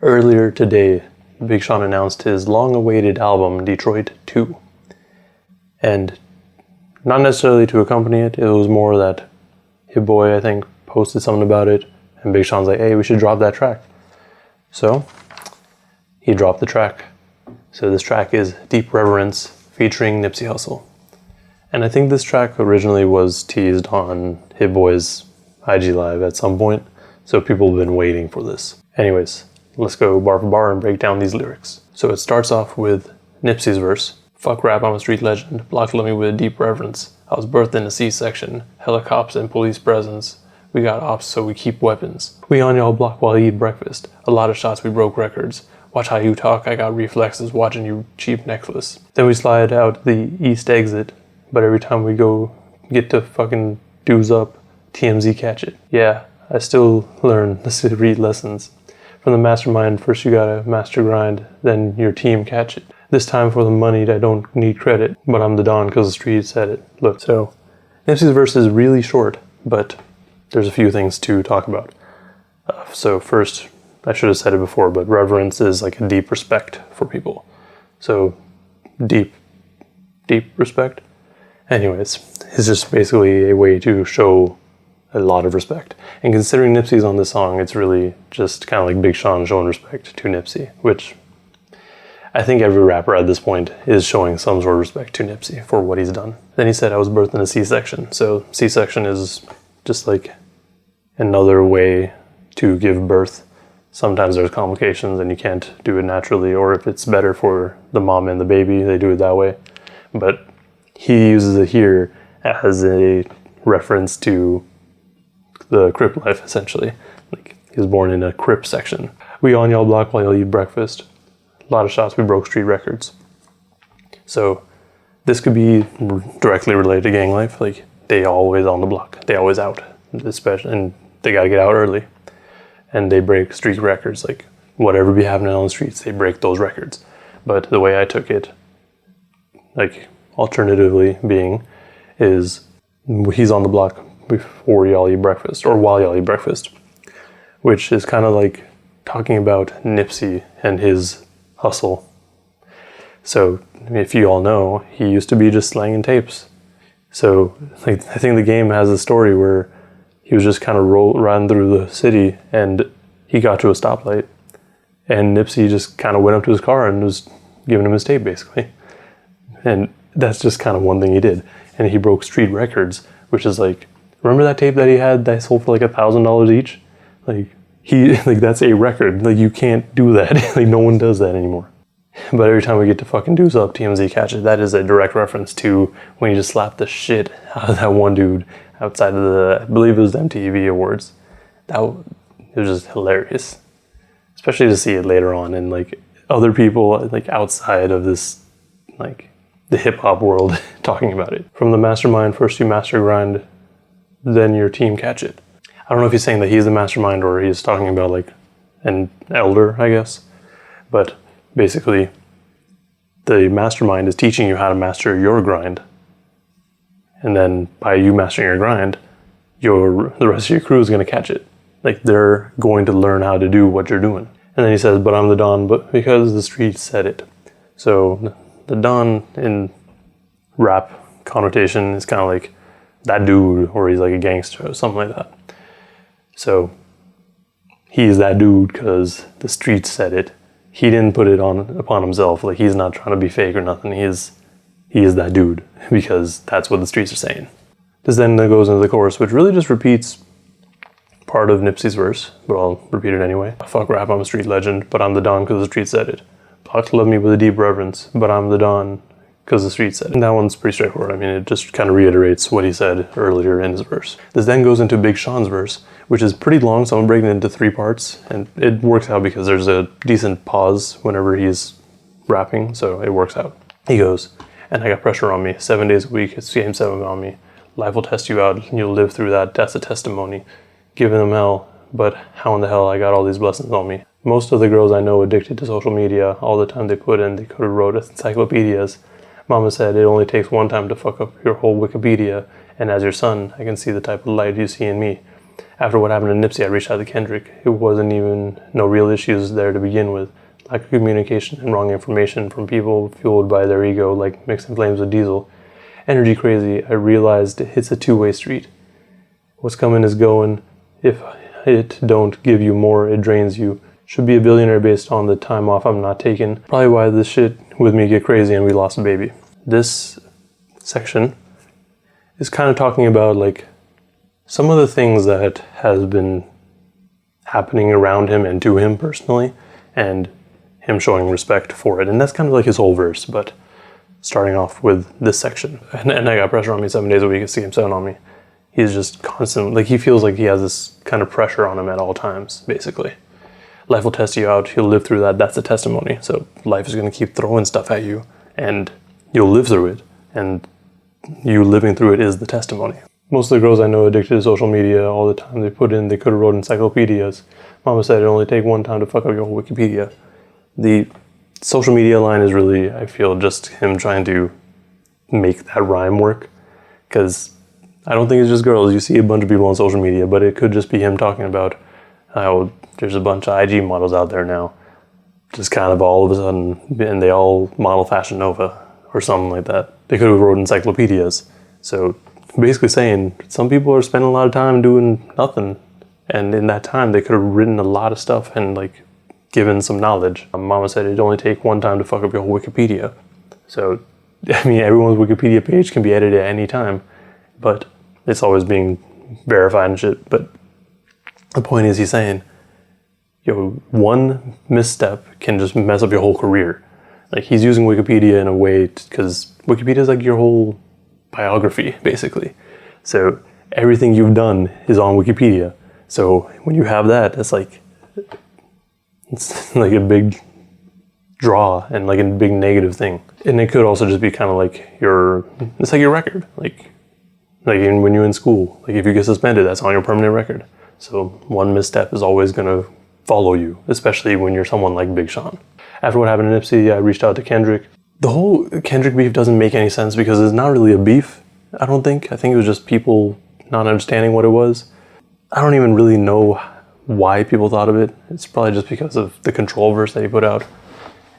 Earlier today, Big Sean announced his long-awaited album, Detroit 2. And not necessarily to accompany it, it was more that Hit Boy, I think, posted something about it, and Big Sean's like, hey, we should drop that track. So, he dropped the track. So this track is Deep Reverence, featuring Nipsey Hussle. And I think this track originally was teased on Hit Boy's IG Live at some point, so people have been waiting for this. Anyways, let's go bar for bar and break down these lyrics. So it starts off with Nipsey's verse. Fuck rap, I'm a street legend. Block love me with a deep reverence. I was birthed in a C-section. Hella cops and police presence. We got ops, so we keep weapons. We on y'all block while you eat breakfast. A lot of shots, we broke records. Watch how you talk, I got reflexes watching you cheap necklace. Then we slide out the east exit, but every time we go get to fucking dues up, TMZ catch it. Yeah, I still learn to read lessons. From the mastermind, first you gotta master grind, then your team catch it. This time for the money, I don't need credit, but I'm the Don cause the street said it. Look, so Nipsey's verse is really short, but there's a few things to talk about. So first, I should have said it before, but reverence is like a deep respect for people. So deep respect. Anyways, it's just basically a way to show a lot of respect. And considering Nipsey's on this song, it's really just kind of like Big Sean showing respect to Nipsey, which I think every rapper at this point is showing some sort of respect to Nipsey for what he's done. Then he said, I was birthed in a C-section. So C-section is just like another way to give birth. Sometimes there's complications and you can't do it naturally, or if it's better for the mom and the baby, they do it that way. But he uses it here as a reference to the Crip life, essentially. Like, he was born in a Crip section. We on y'all block while y'all eat breakfast. A lot of shots, we broke street records. So this could be directly related to gang life. Like, they always on the block. They always out, especially, and they gotta get out early. And they break street records, like whatever be happening on the streets, they break those records. But the way I took it, like alternatively being, is he's on the block before y'all eat breakfast, or while y'all eat breakfast, which is kind of like talking about Nipsey and his hustle. So if you all know, he used to be just slanging tapes. So like, I think the game has a story where he was just kind of riding through the city and he got to a stoplight and Nipsey just kind of went up to his car and was giving him his tape basically. And that's just kind of one thing he did. And he broke street records, which is like, remember that tape that he had that sold for like $1,000 each? Like that's a record. Like you can't do that. Like no one does that anymore. But every time we get to fucking dues up, TMZ catch it. That is a direct reference to when you just slapped the shit out of that one dude outside of the, I believe it was the MTV Awards. It was just hilarious. Especially to see it later on and like other people like outside of this, like the hip hop world talking about it. From the mastermind, first you master grind, then your team catch it. I don't know if he's saying that he's the mastermind or he's talking about like an elder, I guess. But basically, the mastermind is teaching you how to master your grind. And then by you mastering your grind, the rest of your crew is going to catch it. Like they're going to learn how to do what you're doing. And then he says, but I'm the Don, but because the streets said it. So the Don in rap connotation is kind of like that dude, or he's like a gangster or something like that. So he's that dude because the streets said it. He didn't put it upon himself. Like he's not trying to be fake or nothing. He is that dude because that's what the streets are saying. This then goes into the chorus, which really just repeats part of Nipsey's verse, but I'll repeat it anyway. Fuck rap, I'm a street legend, but I'm the Don because the streets said it. Block love me with a deep reverence, but I'm the Don because the streets said it. And that one's pretty straightforward. I mean, it just kind of reiterates what he said earlier in his verse. This then goes into Big Sean's verse, which is pretty long, so I'm breaking it into 3 parts, and it works out because there's a decent pause whenever he's rapping, so it works out. He goes, and I got pressure on me, 7 days a week, it's game 7 on me. Life will test you out, and you'll live through that, that's a testimony. Giving them hell, but how in the hell I got all these blessings on me. Most of the girls I know addicted to social media, all the time they put in, they could have wrote encyclopedias. Mama said it only takes one time to fuck up your whole Wikipedia, and as your son, I can see the type of light you see in me. After what happened to Nipsey, I reached out to Kendrick. It wasn't even no real issues there to begin with. Lack of communication and wrong information from people fueled by their ego, like mixing flames with diesel. Energy crazy, I realized it's a two-way street. What's coming is going. If it don't give you more, it drains you. Should be a billionaire based on the time off I'm not taking. Probably why this shit with me get crazy and we lost a baby. This section is kind of talking about like some of the things that has been happening around him and to him personally, and him showing respect for it. And that's kind of like his whole verse, but starting off with this section. And I got pressure on me 7 days a week, it's game 7 on me. He's just constant, like he feels like he has this kind of pressure on him at all times, basically. Life will test you out, he'll live through that, that's the testimony. So life is gonna keep throwing stuff at you and you'll live through it. And you living through it is the testimony. Most of the girls I know addicted to social media all the time. They could have wrote encyclopedias. Mama said it only take one time to fuck up your whole Wikipedia. The social media line is really, I feel, just him trying to make that rhyme work. Because I don't think it's just girls. You see a bunch of people on social media, but it could just be him talking about how there's a bunch of IG models out there now. Just kind of all of a sudden, and they all model Fashion Nova or something like that. They could have wrote encyclopedias. So basically saying some people are spending a lot of time doing nothing, and in that time they could have written a lot of stuff and like given some knowledge. Mama said it'd only take one time to fuck up your whole Wikipedia. So I mean, everyone's Wikipedia page can be edited at any time, but it's always being verified and shit. But the point is, he's saying, yo, one misstep can just mess up your whole career. Like, he's using Wikipedia in a way, because Wikipedia is like your whole biography, basically. So everything you've done is on Wikipedia. So when you have that, it's like a big draw and like a big negative thing. And it could also just be kind of like it's like your record. Like when you're in school, like if you get suspended, that's on your permanent record. So one misstep is always gonna follow you, especially when you're someone like Big Sean. After what happened to Nipsey, I reached out to Kendrick. The whole Kendrick beef doesn't make any sense because it's not really a beef, I don't think. I think it was just people not understanding what it was. I don't even really know why people thought of it. It's probably just because of the Control verse that he put out.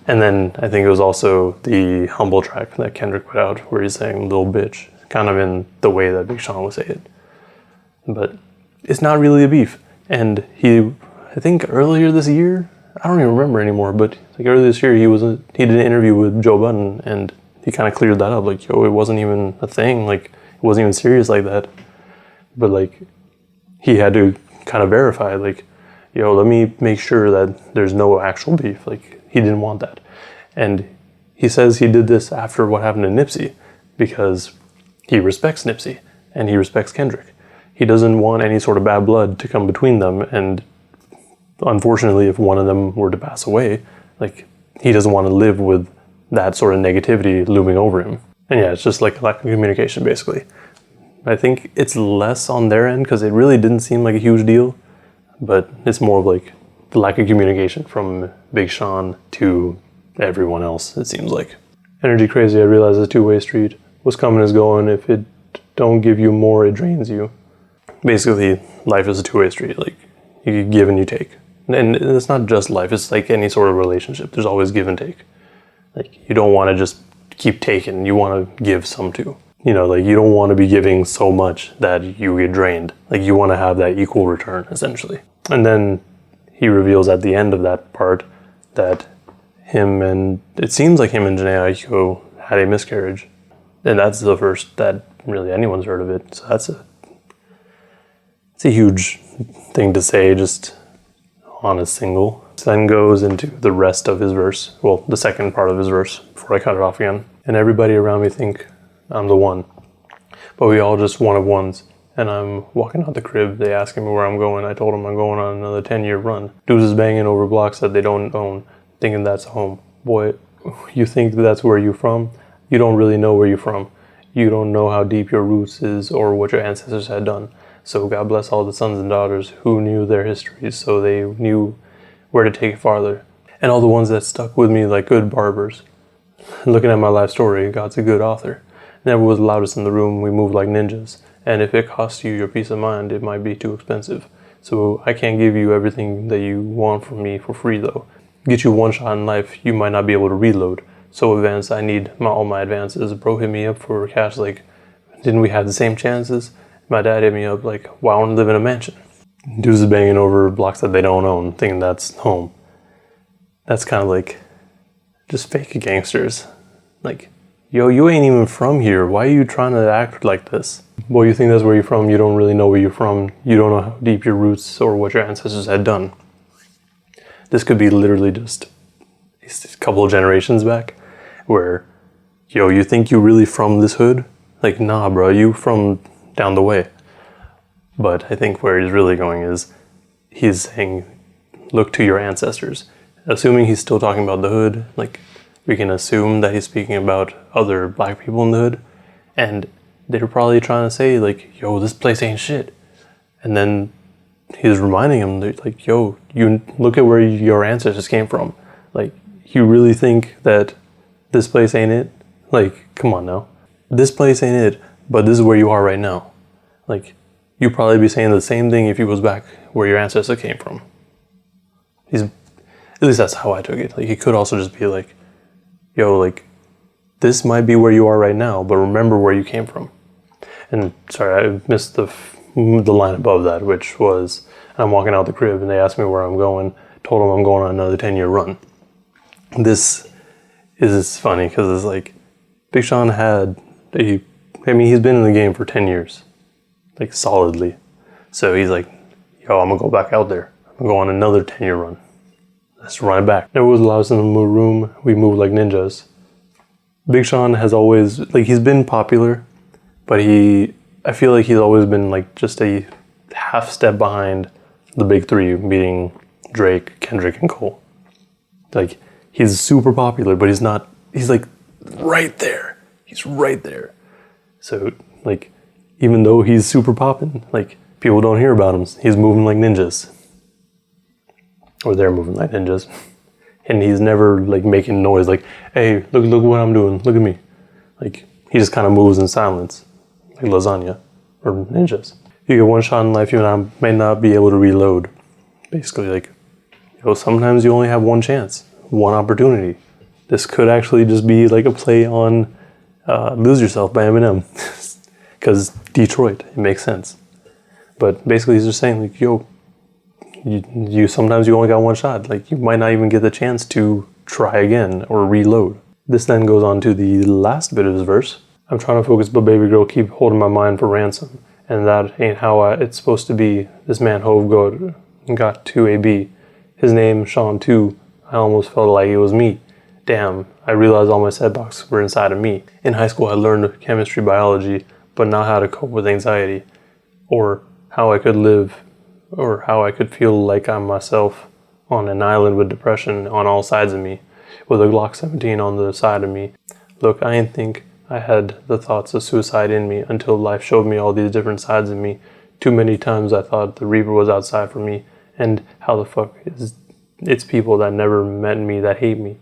And then I think it was also the Humble track that Kendrick put out where he's saying little bitch, kind of in the way that Big Sean would say it. But it's not really a beef. And I think earlier this year, I don't even remember anymore, but like earlier this year, he did an interview with Joe Budden and he kind of cleared that up. Like, yo, it wasn't even a thing. Like, it wasn't even serious like that. But like, he had to kind of verify, like, yo, let me make sure that there's no actual beef. Like, he didn't want that. And he says he did this after what happened to Nipsey because he respects Nipsey and he respects Kendrick. He doesn't want any sort of bad blood to come between them. And unfortunately, if one of them were to pass away, like, he doesn't want to live with that sort of negativity looming over him. And yeah, it's just like a lack of communication, basically. I think it's less on their end because it really didn't seem like a huge deal, but it's more of like the lack of communication from Big Sean to everyone else, it seems like. Energy crazy, I realize it's a two-way street. What's coming is going. If it don't give you more, it drains you. Basically, life is a two-way street. Like, you give and you take. And it's not just life, it's like any sort of relationship. There's always give and take. Like, you don't want to just keep taking, you want to give some too. You know, like, you don't want to be giving so much that you get drained. Like, you want to have that equal return, essentially. And then he reveals at the end of that part that it seems like him and Janae Aiko had a miscarriage. And that's the first that really anyone's heard of it. So it's a huge thing to say just on a single. Then goes into the rest of his verse. Well, the second part of his verse before I cut it off again. And everybody around me think I'm the one, but we all just one of ones. And I'm walking out the crib. They asking me where I'm going. I told them I'm going on another 10-year run. Dudes is banging over blocks that they don't own, thinking that's home. Boy, you think that's where you're from? You don't really know where you're from. You don't know how deep your roots is or what your ancestors had done. So God bless all the sons and daughters who knew their histories so they knew where to take it farther. And all the ones that stuck with me like good barbers. Looking at my life story, God's a good author. Never was loudest in the room, we moved like ninjas. and if it costs you your peace of mind, it might be too expensive. So I can't give you everything that you want from me for free though. Get you one shot in life, you might not be able to reload. So advance, I need all my advances. Bro hit me up for cash like, didn't we have the same chances? My dad hit me up like, well, I want to live in a mansion. Dudes is banging over blocks that they don't own, thinking that's home. That's kind of like just fake gangsters. Like, yo, you ain't even from here. Why are you trying to act like this? Boy, you think that's where you're from. You don't really know where you're from. You don't know how deep your roots or what your ancestors had done. This could be literally just a couple of generations back where, yo, you think you really from this hood? Like, nah, bro, you from down the way. But I think where he's really going is he's saying, look to your ancestors. Assuming he's still talking about the hood, like, we can assume that he's speaking about other black people in the hood, and they're probably trying to say, like, yo, this place ain't shit. And then he's reminding him, like, yo, you look at where your ancestors came from. Like, you really think that this place ain't it? Like, come on now. This place ain't it, but this is where you are right now. Like, you'd probably be saying the same thing if you was back where your ancestor came from. At least that's how I took it. Like, he could also just be like, yo, like, this might be where you are right now, but remember where you came from. And sorry, I missed the line above that, which was, I'm walking out the crib and they asked me where I'm going, told them I'm going on another 10-year run. This is funny because it's like, Big Sean he's been in the game for 10 years, like solidly. So he's like, yo, I'm gonna go back out there. I'm gonna go on another 10-year run. Let's run it back. There was allowed us in the room. We moved like ninjas. Big Sean has always, like, he's been popular, but I feel like he's always been like just a half step behind the big three, meaning Drake, Kendrick, and Cole. Like, he's super popular, but he's like right there. He's right there. So, like, even though he's super poppin', like, people don't hear about him. He's moving like ninjas. Or they're moving like ninjas. And he's never, like, making noise like, hey, look what I'm doing. Look at me. Like, he just kind of moves in silence. Like lasagna. Or ninjas. You get one shot in life, you may not be able to reload. Basically, like, sometimes you only have one chance. One opportunity. This could actually just be like a play on Lose Yourself by Eminem. Because Detroit, it makes sense. But basically he's just saying, like, yo, you sometimes you only got one shot. Like, you might not even get the chance to try again or reload. This then goes on to the last bit of his verse. I'm trying to focus, but baby girl keep holding my mind for ransom. And that ain't how it's supposed to be. This man Hove got to a B. His name, Sean, too. I almost felt like it was me. Damn, I realized all my setbacks were inside of me. In high school, I learned chemistry, biology, but not how to cope with anxiety. Or how I could live, or how I could feel like I'm myself on an island with depression on all sides of me, with a Glock 17 on the side of me. Look, I didn't think I had the thoughts of suicide in me until life showed me all these different sides of me. Too many times I thought the Reaper was outside for me, and how the fuck is it's people that never met me that hate me.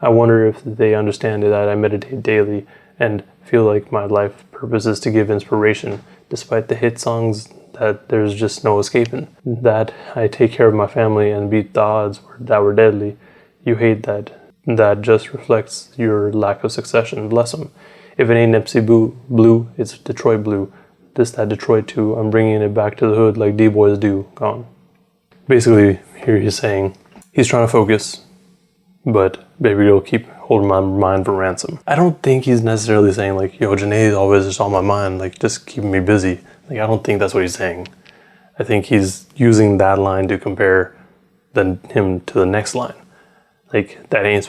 I wonder if they understand that I meditate daily and feel like my life purpose is to give inspiration, despite the hit songs that there's just no escaping. That I take care of my family and beat the odds that were deadly. You hate that. That just reflects your lack of succession. Bless them. If it ain't Nipsey Blue, it's Detroit Blue. This, that Detroit too. I'm bringing it back to the hood like D-boys do. Gone. Basically, here he's saying, he's trying to focus, but baby girl keep holding my mind for ransom. I don't think he's necessarily saying like, yo, Janae is always just on my mind, like, just keeping me busy. Like, I don't think that's what he's saying. I think he's using that line to compare him to the next line. Like, that ain't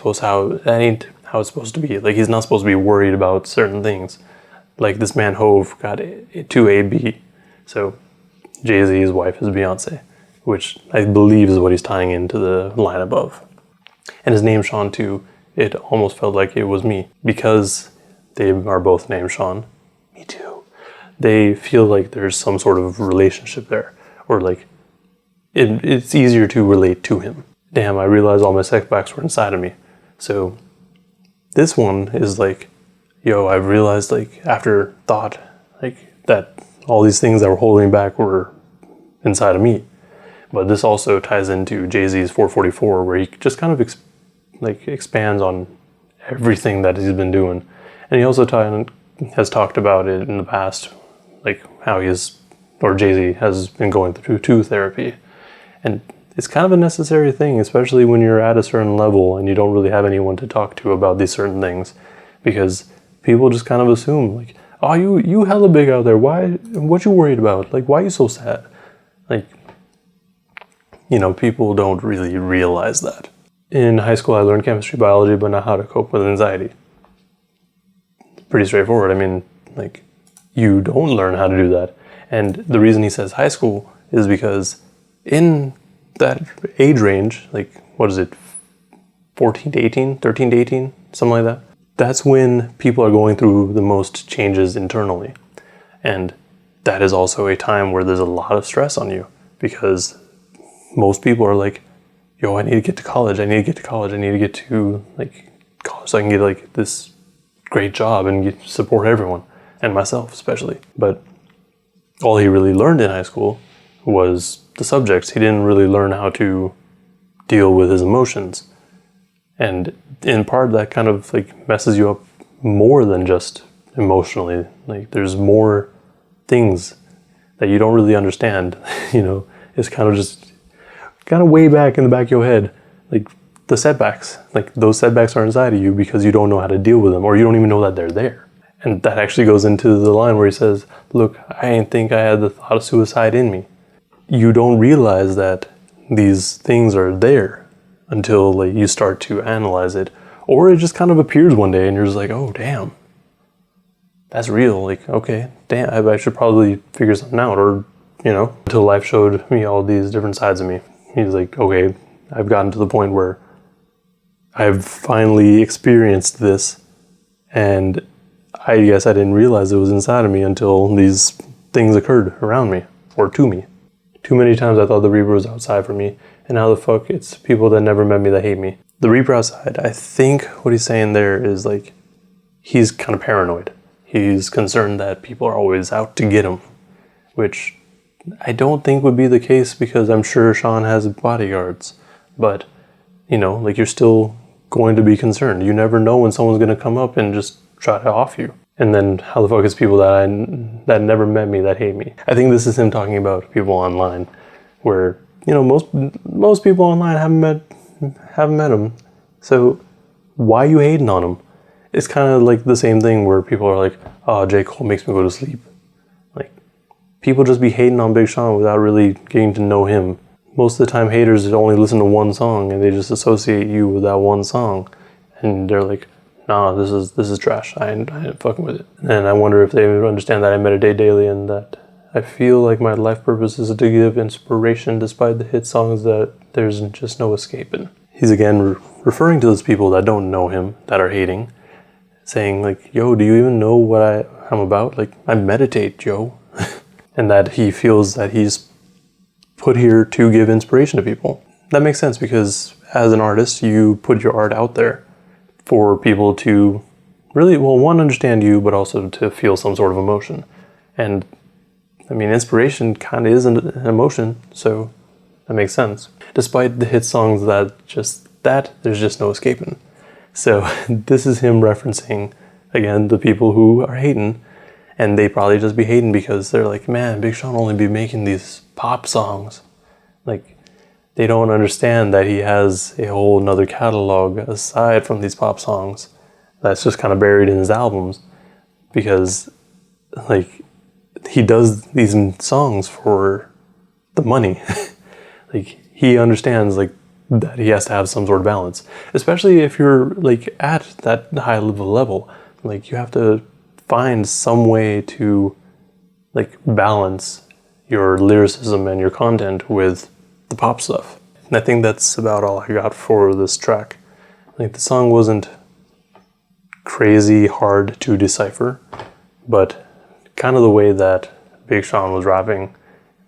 how it's supposed to be. Like, he's not supposed to be worried about certain things. Like, this man Hove got to a B. So Jay-Z's wife is Beyonce, which I believe is what he's tying into the line above. And his name Sean too, it almost felt like it was me. Because they are both named Sean, me too. They feel like there's some sort of relationship there. Or like, it's easier to relate to him. Damn, I realized all my setbacks were inside of me. So this one is like, yo, I've realized, like, after thought, like, that all these things that were holding me back were inside of me. But this also ties into Jay-Z's 444, where he just kind of expands on everything that he's been doing. And he also has talked about it in the past, like how Jay-Z has been going through therapy. And it's kind of a necessary thing, especially when you're at a certain level and you don't really have anyone to talk to about these certain things, because people just kind of assume, like, oh, you hella big out there. What you worried about? Like, why are you so sad? Like, people don't really realize that. In high school, I learned chemistry, biology, but not how to cope with anxiety. Pretty straightforward. I mean, like, you don't learn how to do that. And the reason he says high school is because in that age range, like, what is it, 14 to 18, 13 to 18, something like that, that's when people are going through the most changes internally. And that is also a time where there's a lot of stress on you, because most people are like, yo, I need to get to college, I need to get to college, I need to get to like college so I can get like this great job and support everyone, and myself especially. But all he really learned in high school was the subjects. He didn't really learn how to deal with his emotions. And in part, that kind of like messes you up more than just emotionally. Like, there's more things that you don't really understand. It's kind of just way back in the back of your head. Like, the setbacks, like those setbacks are inside of you because you don't know how to deal with them, or you don't even know that they're there. And that actually goes into the line where he says, look, I didn't think I had the thought of suicide in me. You don't realize that these things are there until like you start to analyze it, or it just kind of appears one day and you're just like, oh damn, that's real. Like, okay, damn, I should probably figure something out. Or until life showed me all these different sides of me. He's like, okay, I've gotten to the point where I've finally experienced this, and I guess I didn't realize it was inside of me until these things occurred around me, or to me. Too many times I thought the Reaper was outside for me, and now the fuck it's people that never met me that hate me. The Reaper outside, I think what he's saying there is like, he's kind of paranoid. He's concerned that people are always out to get him, which I don't think would be the case, because I'm sure Sean has bodyguards. But, like, you're still going to be concerned. You never know when someone's going to come up and just try to off you. And then how the fuck is people that never met me that hate me? I think this is him talking about people online, where most people online haven't met him. So why are you hating on him? It's kind of like the same thing where people are like, oh, J. Cole makes me go to sleep. Like, people just be hating on Big Sean without really getting to know him. Most of the time, haters only listen to one song and they just associate you with that one song, and they're like, nah, this is trash. I ain't fucking with it. And I wonder if they understand that I meditate daily and that I feel like my life purpose is to give inspiration despite the hit songs that there's just no escaping. He's again referring to those people that don't know him, that are hating, saying like, yo, do you even know what I'm about? Like, I meditate, yo. And that he feels that he's put here to give inspiration to people. That makes sense, because as an artist, you put your art out there for people to really, well, one, understand you, but also to feel some sort of emotion. And I mean, inspiration kind of is an emotion, so that makes sense. Despite the hit songs there's just no escaping. So this is him referencing, again, the people who are hating, and they probably just be hating because they're like, man, Big Sean only be making these pop songs. Like, they don't understand that he has a whole nother catalog aside from these pop songs that's just kind of buried in his albums, because like, he does these songs for the money. Like, he understands like that he has to have some sort of balance, especially if you're like at that high level. Like, you have to find some way to like balance your lyricism and your content with the pop stuff. And I think that's about all I got for this track. Like, the song wasn't crazy hard to decipher, but kind of the way that Big Sean was rapping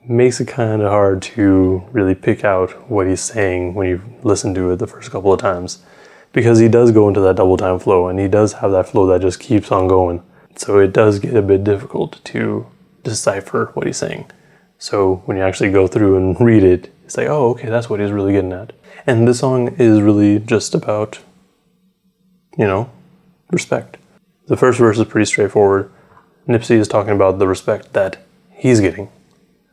makes it kind of hard to really pick out what he's saying when you listen to it the first couple of times, because he does go into that double time flow, and he does have that flow that just keeps on going. So it does get a bit difficult to decipher what he's saying. So when you actually go through and read it, it's like, oh, okay, that's what he's really getting at. And this song is really just about, respect. The first verse is pretty straightforward. Nipsey is talking about the respect that he's getting.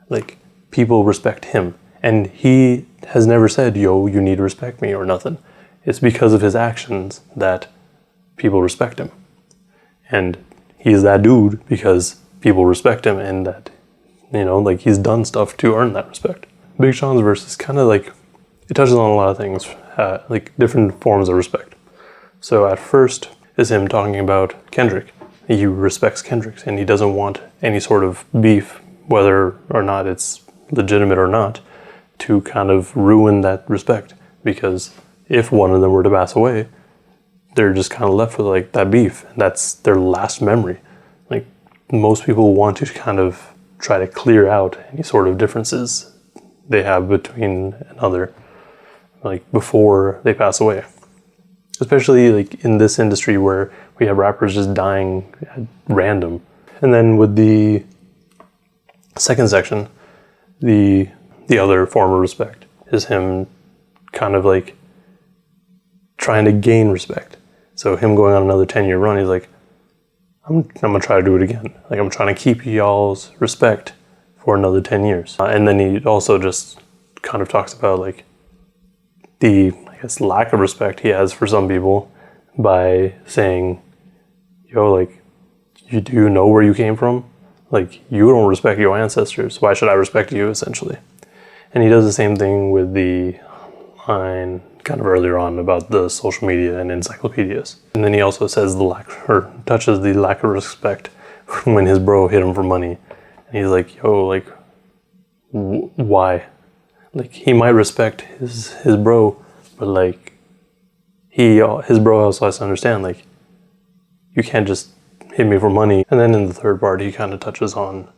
Like, people respect him. And he has never said, yo, you need to respect me or nothing. It's because of his actions that people respect him. And he's that dude because people respect him, and that, he's done stuff to earn that respect. Big Sean's verse is kind of like, it touches on a lot of things, like different forms of respect. So at first is him talking about Kendrick. He respects Kendrick and he doesn't want any sort of beef, whether or not it's legitimate or not, to kind of ruin that respect. Because if one of them were to pass away, they're just kind of left with like that beef. And that's their last memory. Like, most people want to kind of try to clear out any sort of differences they have between another, like before they pass away. Especially like in this industry where we have rappers just dying at random. And then with the second section, the other form of respect is him kind of like trying to gain respect. So him going on another 10-year run, he's like, I'm gonna try to do it again. Like, I'm trying to keep y'all's respect for another 10 years. And then he also just kind of talks about like the, I guess, lack of respect he has for some people by saying, yo, like, you do know where you came from? Like, you don't respect your ancestors. Why should I respect you, essentially? And he does the same thing with the line kind of earlier on about the social media and encyclopedias. And then he also says touches the lack of respect when his bro hit him for money. And he's like, yo, like, why? Like, he might respect his bro, but like, his bro also has to understand, like, you can't just hit me for money. And then in the third part, he kind of touches on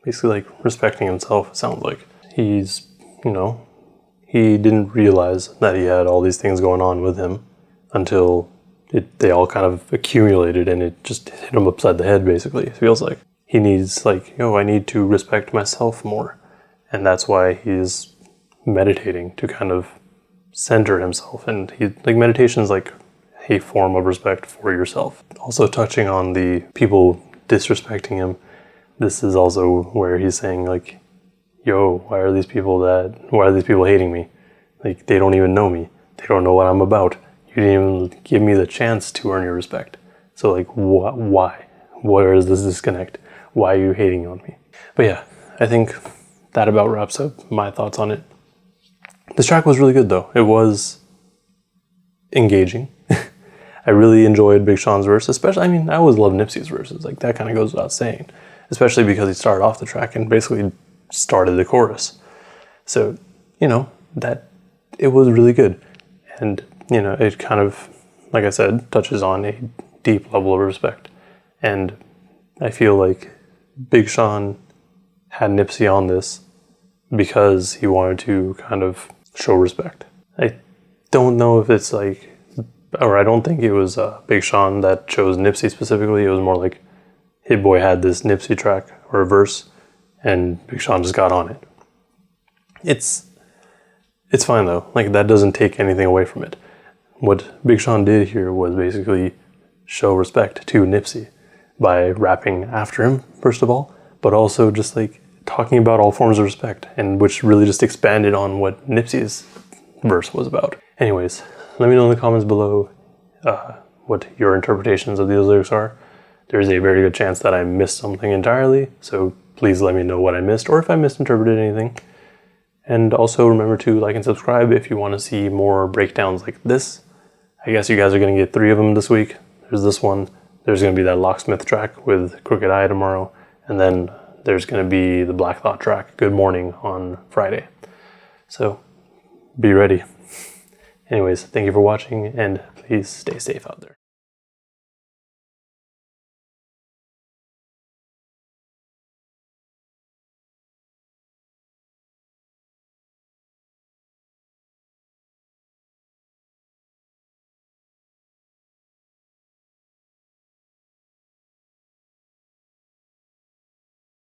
basically like respecting himself. It sounds like he's, he didn't realize that he had all these things going on with him until they all kind of accumulated and it just hit him upside the head, basically. It feels like he needs, like, I need to respect myself more. And that's why he's meditating, to kind of center himself. And meditation is like a form of respect for yourself. Also touching on the people disrespecting him, this is also where he's saying, like, yo, why are these people hating me? Like, they don't even know me. They don't know what I'm about. You didn't even give me the chance to earn your respect. So, like, why? Where is this disconnect? Why are you hating on me? But yeah, I think that about wraps up my thoughts on it. This track was really good, though. It was engaging. I really enjoyed Big Sean's verse, especially, I always love Nipsey's verses. Like, that kind of goes without saying. Especially because he started off the track and basically started the chorus. So, that it was really good. And, it kind of, like I said, touches on a deep level of respect. And I feel like Big Sean had Nipsey on this because he wanted to kind of show respect. I don't know if it's like, or I don't think it was Big Sean that chose Nipsey specifically. It was more like Hit Boy had this Nipsey track or a verse and Big Sean just got on it. It's fine though. Like, that doesn't take anything away from it. What Big Sean did here was basically show respect to Nipsey by rapping after him, first of all, but also just like talking about all forms of respect, and which really just expanded on what Nipsey's verse was about. Anyways, let me know in the comments below what your interpretations of these lyrics are. There's a very good chance that I missed something entirely, so please let me know what I missed or if I misinterpreted anything. And also remember to like and subscribe if you want to see more breakdowns like this. I guess you guys are going to get 3 of them this week. There's this one. There's going to be that Locksmith track with Crooked Eye tomorrow. And then there's going to be the Black Thought track, Good Morning, on Friday. So be ready. Anyways, thank you for watching and please stay safe out there.